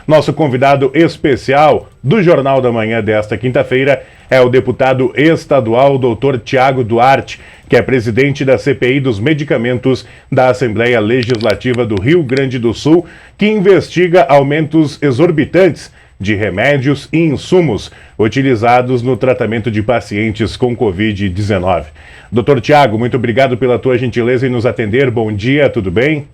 Nosso convidado especial do Jornal da Manhã desta quinta-feira é o deputado estadual Dr. Tiago Duarte, que é presidente da CPI dos Medicamentos da Assembleia Legislativa do Rio Grande do Sul, que investiga aumentos exorbitantes de remédios e insumos utilizados no tratamento de pacientes com Covid-19. Dr. Tiago, muito obrigado pela tua gentileza em nos atender. Bom dia, tudo bem?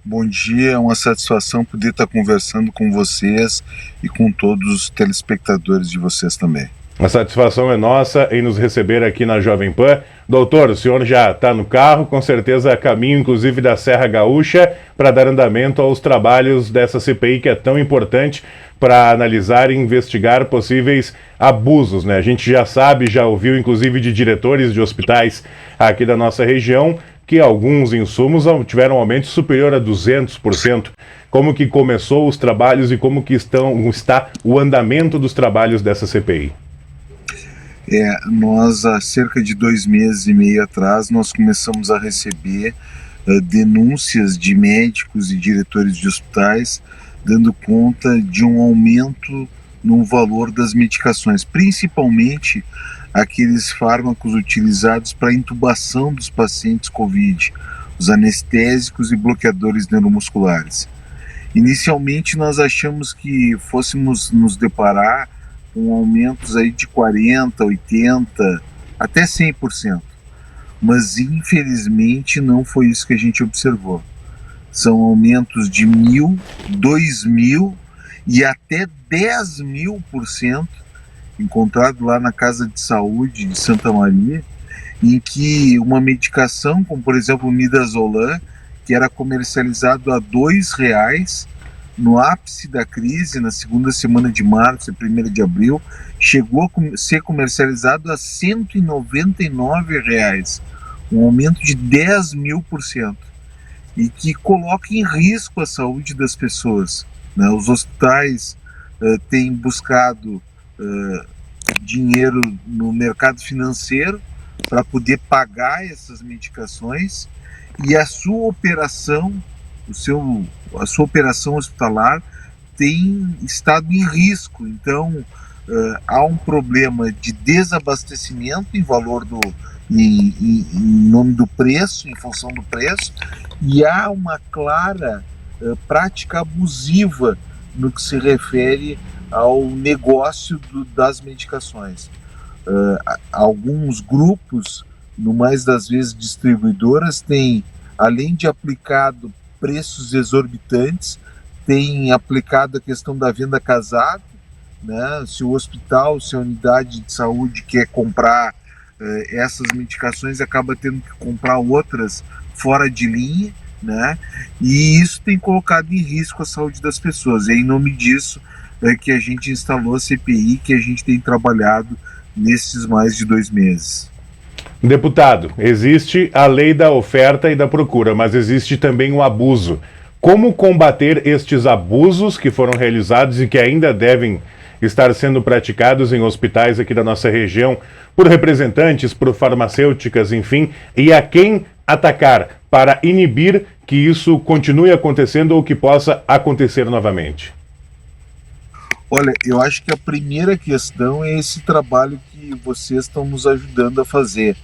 Bom dia, é uma satisfação poder estar conversando com vocês e com todos os telespectadores de vocês também. A satisfação é nossa em nos receber aqui na Jovem Pan. Doutor, o senhor já está no carro, com certeza a caminho inclusive da Serra Gaúcha, para dar andamento aos trabalhos dessa CPI que é tão importante para analisar e investigar possíveis abusos, né? A gente já sabe, já ouviu inclusive de diretores de hospitais aqui da nossa região, que alguns insumos tiveram um aumento superior a 200%. Como que começou os trabalhos e como que está o andamento dos trabalhos dessa CPI? Nós há cerca de 2 meses e meio atrás, nós começamos a receber denúncias de médicos e diretores de hospitais dando conta de um aumento no valor das medicações, principalmente aqueles fármacos utilizados para intubação dos pacientes COVID, os anestésicos e bloqueadores neuromusculares. Inicialmente nós achamos que fôssemos nos deparar com aumentos aí de 40%, 80%, até 100%. Mas infelizmente não foi isso que a gente observou. São aumentos de 1.000, 2.000 e até 10.000% encontrado lá na Casa de Saúde de Santa Maria, em que uma medicação, como por exemplo o Midazolam, que era comercializado a R$2, no ápice da crise, na segunda semana de março e 1º de abril, chegou a ser comercializado a R$199, um aumento de 10.000%, e que coloca em risco a saúde das pessoas, né? Os hospitais têm buscado dinheiro no mercado financeiro para poder pagar essas medicações, e a sua operação hospitalar tem estado em risco. Então há um problema de desabastecimento em nome do preço, em função do preço, e há uma clara prática abusiva no que se refere ao negócio das medicações. Alguns grupos, no mais das vezes distribuidoras, têm, além de aplicado preços exorbitantes, têm aplicado a questão da venda casada, né? Se o hospital, se a unidade de saúde quer comprar essas medicações, acaba tendo que comprar outras fora de linha, né? E isso tem colocado em risco a saúde das pessoas. E é em nome disso que a gente instalou a CPI, que a gente tem trabalhado nesses mais de 2 meses. Deputado, existe a lei da oferta e da procura, mas existe também o abuso. Como combater estes abusos que foram realizados e que ainda devem estar sendo praticados em hospitais aqui da nossa região por representantes, por farmacêuticas, enfim, e a quem atacar para inibir que isso continue acontecendo ou que possa acontecer novamente? Olha, eu acho que a primeira questão é esse trabalho que vocês estão nos ajudando a fazer,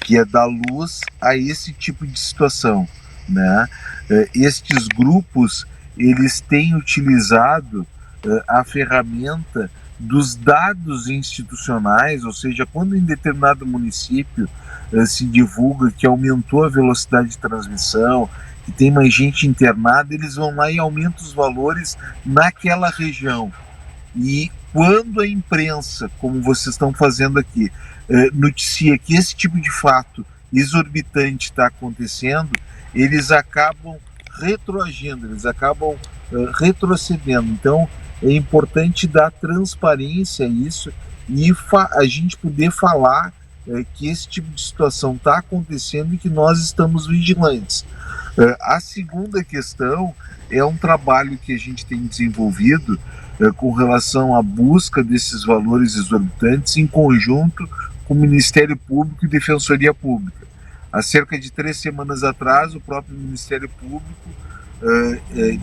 que é dar luz a esse tipo de situação, né? Estes grupos, eles têm utilizado a ferramenta dos dados institucionais, ou seja, quando em determinado município se divulga que aumentou a velocidade de transmissão, que tem mais gente internada, eles vão lá e aumentam os valores naquela região. E quando a imprensa, como vocês estão fazendo aqui, noticia que esse tipo de fato exorbitante está acontecendo, eles acabam retroagindo, eles acabam retrocedendo. Então é importante dar transparência a isso e a gente poder falar que esse tipo de situação está acontecendo e que nós estamos vigilantes. A segunda questão é um trabalho que a gente tem desenvolvido com relação à busca desses valores exorbitantes em conjunto com o Ministério Público e Defensoria Pública. Há cerca de 3 semanas atrás, o próprio Ministério Público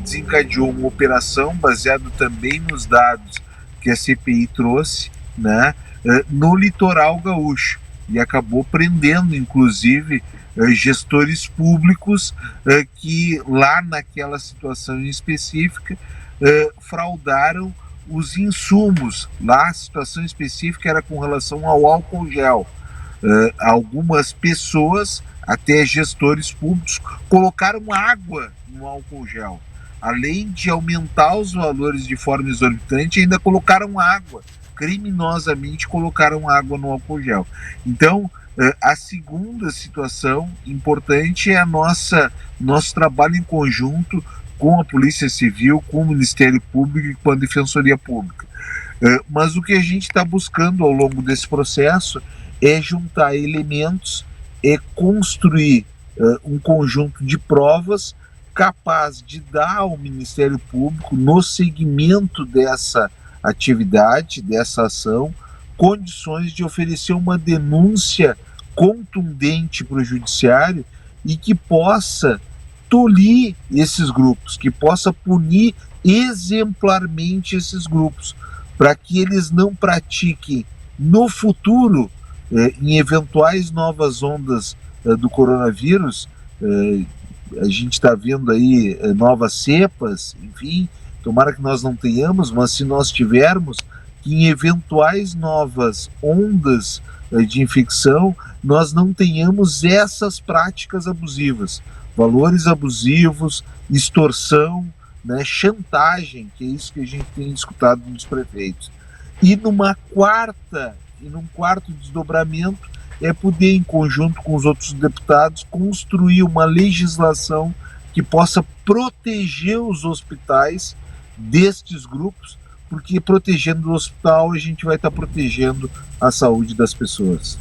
desencadeou uma operação baseada também nos dados que a CPI trouxe, né, no litoral gaúcho, e acabou prendendo, inclusive, gestores públicos que lá naquela situação específica fraudaram os insumos. Lá a situação específica era com relação ao álcool gel. Algumas pessoas, até gestores públicos, colocaram água no álcool gel. Além de aumentar os valores de forma exorbitante, ainda colocaram água. Criminosamente colocaram água no álcool gel. Então, a segunda situação importante é nosso trabalho em conjunto com a Polícia Civil, com o Ministério Público e com a Defensoria Pública. Mas o que a gente está buscando ao longo desse processo é juntar elementos, é construir um conjunto de provas capaz de dar ao Ministério Público, no segmento dessa atividade, dessa ação, condições de oferecer uma denúncia contundente para o Judiciário e que possa tolir esses grupos, que possa punir exemplarmente esses grupos, para que eles não pratiquem no futuro, em eventuais novas ondas do coronavírus. A gente está vendo aí novas cepas, enfim, tomara que nós não tenhamos, mas se nós tivermos, que em eventuais novas ondas de infecção, nós não tenhamos essas práticas abusivas, valores abusivos, extorsão, né, chantagem, que é isso que a gente tem escutado dos prefeitos. E num quarto desdobramento é poder, em conjunto com os outros deputados, construir uma legislação que possa proteger os hospitais destes grupos, porque protegendo o hospital a gente vai estar protegendo a saúde das pessoas.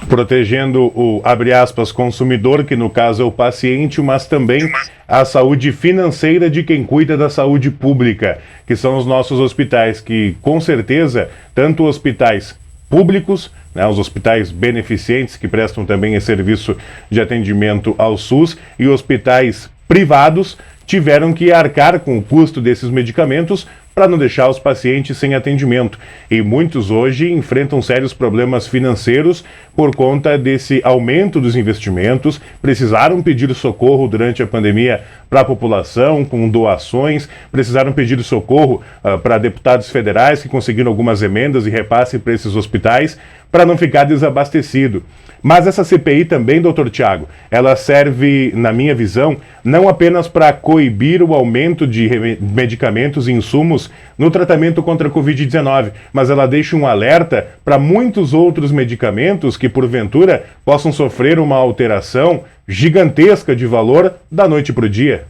Protegendo o, abre aspas, consumidor, que no caso é o paciente, mas também a saúde financeira de quem cuida da saúde pública, que são os nossos hospitais, que com certeza, tanto hospitais públicos, né, os hospitais beneficentes, que prestam também esse serviço de atendimento ao SUS, e hospitais privados tiveram que arcar com o custo desses medicamentos para não deixar os pacientes sem atendimento. E muitos hoje enfrentam sérios problemas financeiros por conta desse aumento dos investimentos, precisaram pedir socorro durante a pandemia para a população, com doações, precisaram pedir socorro para deputados federais que conseguiram algumas emendas e repasse para esses hospitais, para não ficar desabastecido. Mas essa CPI também, doutor Tiago, ela serve, na minha visão, não apenas para coibir o aumento de medicamentos e insumos no tratamento contra a Covid-19, mas ela deixa um alerta para muitos outros medicamentos que, porventura, possam sofrer uma alteração gigantesca de valor da noite para o dia.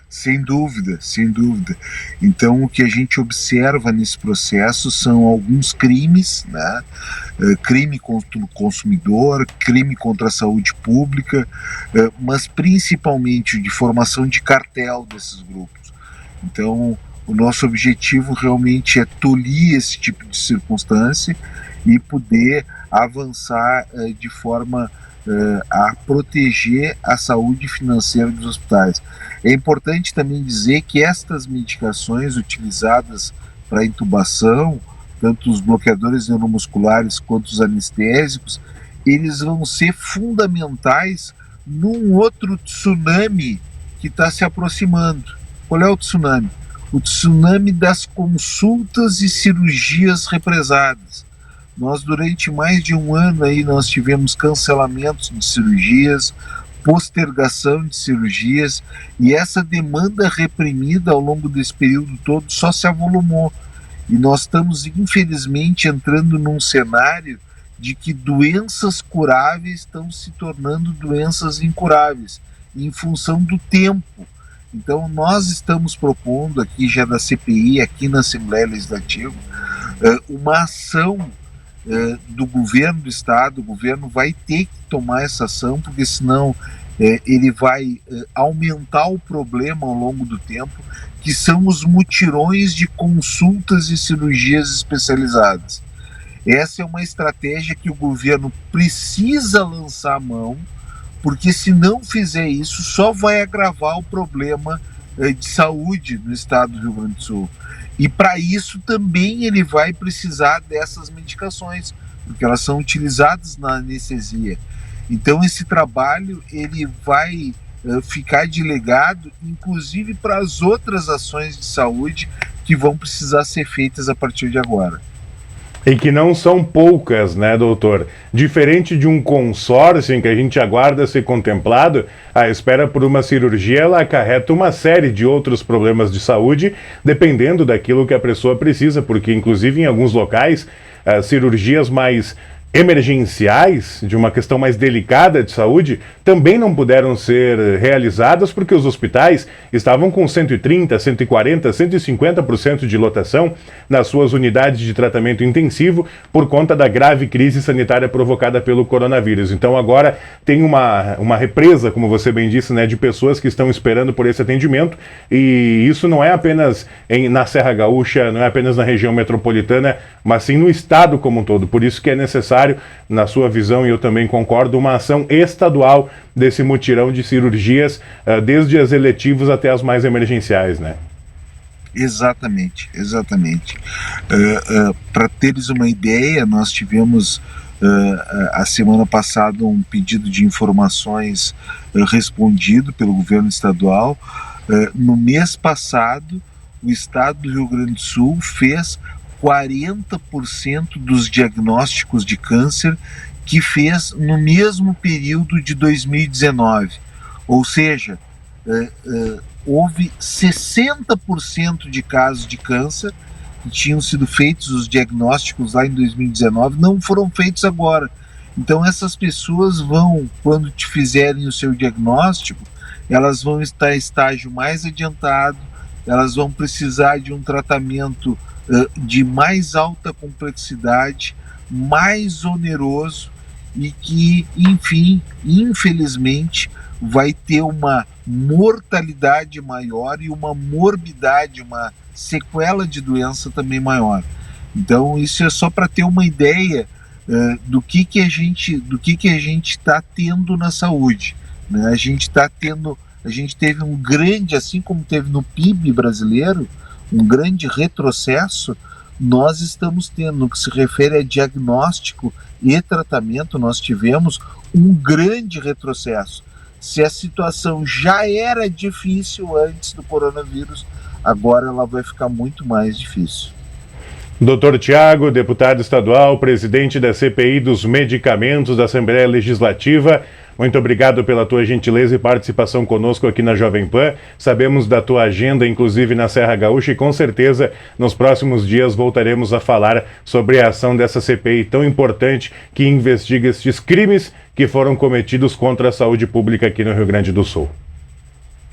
Sem dúvida, sem dúvida. Então, o que a gente observa nesse processo são alguns crimes, né? Crime contra o consumidor, crime contra a saúde pública, mas principalmente de formação de cartel desses grupos. Então, o nosso objetivo realmente é tolir esse tipo de circunstância e poder avançar de forma a proteger a saúde financeira dos hospitais. É importante também dizer que estas medicações utilizadas para intubação, tanto os bloqueadores neuromusculares quanto os anestésicos, eles vão ser fundamentais num outro tsunami que está se aproximando. Qual é o tsunami? O tsunami das consultas e cirurgias represadas. Nós, durante mais de um ano, aí, nós tivemos cancelamentos de cirurgias, postergação de cirurgias, e essa demanda reprimida ao longo desse período todo só se avolumou. E nós estamos, infelizmente, entrando num cenário de que doenças curáveis estão se tornando doenças incuráveis, em função do tempo. Então, nós estamos propondo aqui, já da CPI, aqui na Assembleia Legislativa, uma ação do governo do estado. O governo vai ter que tomar essa ação, porque senão ele vai aumentar o problema ao longo do tempo, que são os mutirões de consultas e cirurgias especializadas. Essa é uma estratégia que o governo precisa lançar a mão, porque se não fizer isso, só vai agravar o problema de saúde no estado do Rio Grande do Sul. E para isso também ele vai precisar dessas medicações, porque elas são utilizadas na anestesia. Então esse trabalho ele vai ficar de legado, inclusive para as outras ações de saúde que vão precisar ser feitas a partir de agora. E que não são poucas, né, doutor? Diferente de um consórcio em que a gente aguarda ser contemplado, a espera por uma cirurgia ela acarreta uma série de outros problemas de saúde, dependendo daquilo que a pessoa precisa, porque inclusive em alguns locais, cirurgias mais emergenciais, de uma questão mais delicada de saúde, também não puderam ser realizadas porque os hospitais estavam com 130%, 140%, 150% de lotação nas suas unidades de tratamento intensivo por conta da grave crise sanitária provocada pelo coronavírus. Então agora tem uma represa, como você bem disse, né, de pessoas que estão esperando por esse atendimento, e isso não é apenas na Serra Gaúcha, não é apenas na região metropolitana, mas sim no estado como um todo. Por isso que é necessário, na sua visão, e eu também concordo, uma ação estadual desse mutirão de cirurgias, desde as eletivas até as mais emergenciais, né? Exatamente. Para teres uma ideia, nós tivemos a semana passada um pedido de informações respondido pelo governo estadual. No mês passado, o estado do Rio Grande do Sul fez 40% dos diagnósticos de câncer que fez no mesmo período de 2019. Ou seja, houve 60% de casos de câncer que tinham sido feitos os diagnósticos lá em 2019, não foram feitos agora. Então essas pessoas vão, quando te fizerem o seu diagnóstico, elas vão estar em estágio mais adiantado, elas vão precisar de um tratamento de mais alta complexidade, mais oneroso e que, enfim, infelizmente, vai ter uma mortalidade maior e uma morbidade, uma sequela de doença também maior. Então isso é só para ter uma ideia do que a gente está tendo na saúde, né? A gente teve um grande, assim como teve no PIB brasileiro, um grande retrocesso. Nós estamos tendo, no que se refere a diagnóstico e tratamento, nós tivemos um grande retrocesso. Se a situação já era difícil antes do coronavírus, agora ela vai ficar muito mais difícil. Dr. Tiago, deputado estadual, presidente da CPI dos medicamentos da Assembleia Legislativa, muito obrigado pela tua gentileza e participação conosco aqui na Jovem Pan. Sabemos da tua agenda, inclusive na Serra Gaúcha, e com certeza nos próximos dias voltaremos a falar sobre a ação dessa CPI tão importante que investiga estes crimes que foram cometidos contra a saúde pública aqui no Rio Grande do Sul.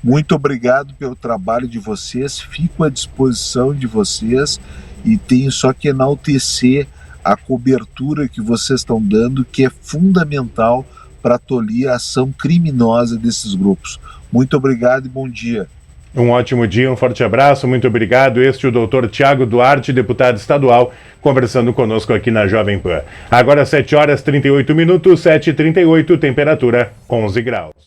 Muito obrigado pelo trabalho de vocês, fico à disposição de vocês e tenho só que enaltecer a cobertura que vocês estão dando, que é fundamental para tolir a ação criminosa desses grupos. Muito obrigado e bom dia. Um ótimo dia, um forte abraço, muito obrigado. Este é o doutor Tiago Duarte, deputado estadual, conversando conosco aqui na Jovem Pan. Agora 7h38, 7h38, temperatura 11 graus.